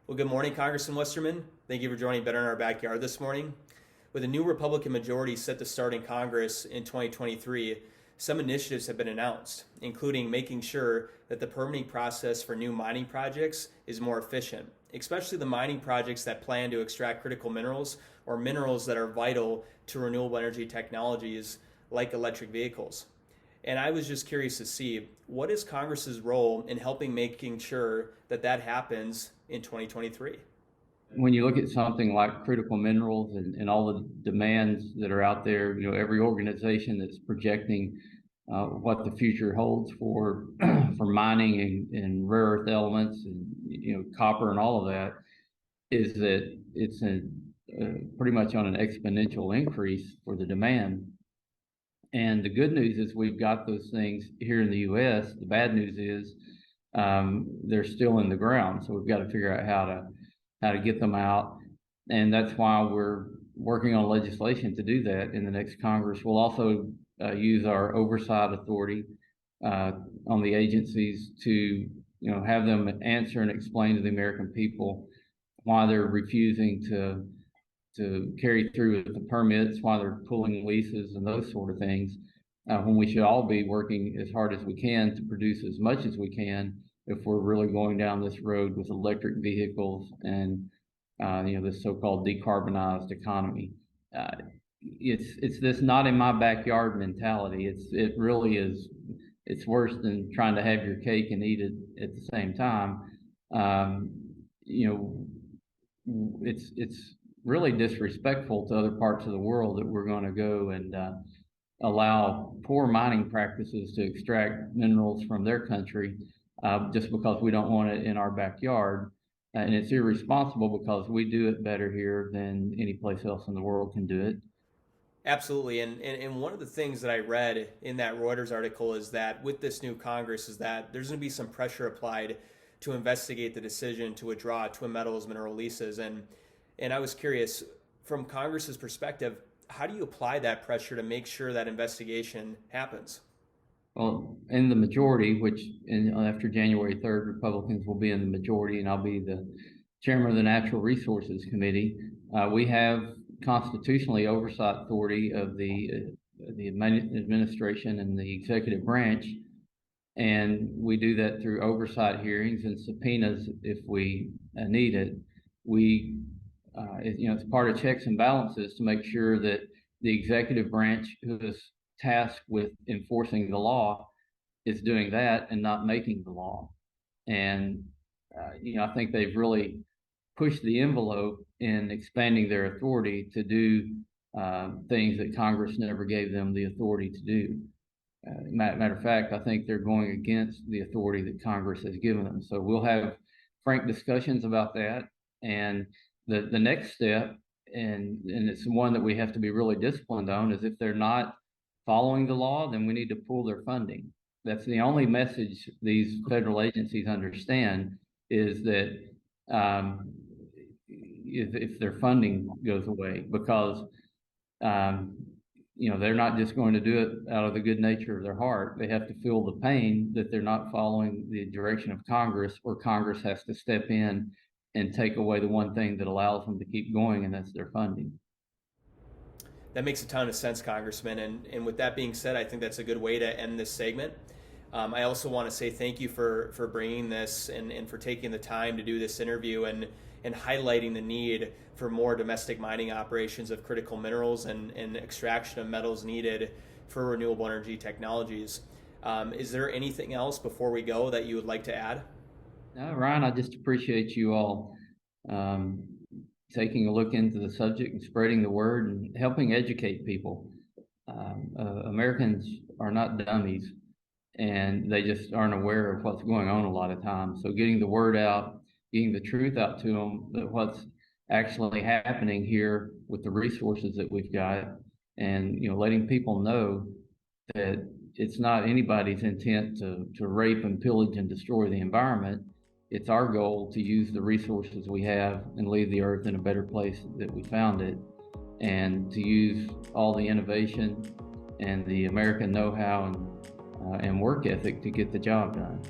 Well, good morning, Congressman Westerman. Thank you for joining Better in Our Backyard this morning. With a new Republican majority set to start in Congress in 2023, some initiatives have been announced, including making sure that the permitting process for new mining projects is more efficient, especially the mining projects that plan to extract critical minerals or minerals that are vital to renewable energy technologies like electric vehicles. And I was just curious to see what is Congress's role in helping making sure that that happens in 2023? When you look at something like critical minerals and all the demands that are out there, every organization that's projecting what the future holds for for mining and rare earth elements and copper and all of that, is that it's pretty much on an exponential increase for the demand. And the good news is we've got those things here in the U.S. The bad news is they're still in the ground, so we've got to figure out how to get them out, and that's why we're working on legislation to do that in the next Congress. We'll also use our oversight authority on the agencies to have them answer and explain to the American people why they're refusing to carry through with the permits, why they're pulling leases and those sort of things, when we should all be working as hard as we can to produce as much as we can if we're really going down this road with electric vehicles and this so-called decarbonized economy. It's this not in my backyard mentality. It really is. It's worse than trying to have your cake and eat it at the same time. It's really disrespectful to other parts of the world that we're going to go and allow poor mining practices to extract minerals from their country just because we don't want it in our backyard. And it's irresponsible because we do it better here than any place else in the world can do it. Absolutely. And one of the things that I read in that Reuters article is that with this new Congress is that there's going to be some pressure applied to investigate the decision to withdraw Twin Metals mineral leases. And I was curious, from Congress's perspective, how do you apply that pressure to make sure that investigation happens? Well, in the majority, after January 3rd, Republicans will be in the majority, and I'll be the chairman of the Natural Resources Committee. We have constitutionally oversight authority of the administration and the executive branch, and we do that through oversight hearings and subpoenas if we need it. It's part of checks and balances to make sure that the executive branch, who is tasked with enforcing the law, is doing that and not making the law. And I think they've really pushed the envelope in expanding their authority to do things that Congress never gave them the authority to do. Matter of fact, I think they're going against the authority that Congress has given them. So we'll have frank discussions about that. And the next step, and it's the one that we have to be really disciplined on, is if they're not following the law, then we need to pull their funding. That's the only message these federal agencies understand, is that if their funding goes away, because they're not just going to do it out of the good nature of their heart. They have to feel the pain that they're not following the direction of Congress, or Congress has to step in and take away the one thing that allows them to keep going, and that's their funding. That makes a ton of sense, Congressman. And with that being said, I think that's a good way to end this segment. I also want to say thank you for bringing this and for taking the time to do this interview and highlighting the need for more domestic mining operations of critical minerals and extraction of metals needed for renewable energy technologies. Is there anything else before we go that you would like to add? No, Ryan, I just appreciate you all taking a look into the subject and spreading the word and helping educate people. Americans are not dummies, and they just aren't aware of what's going on a lot of times. So getting the word out, getting the truth out to them, that what's actually happening here with the resources that we've got, and letting people know that it's not anybody's intent to rape and pillage and destroy the environment. It's our goal to use the resources we have and leave the earth in a better place that we found it, and to use all the innovation and the American know-how and work ethic to get the job done.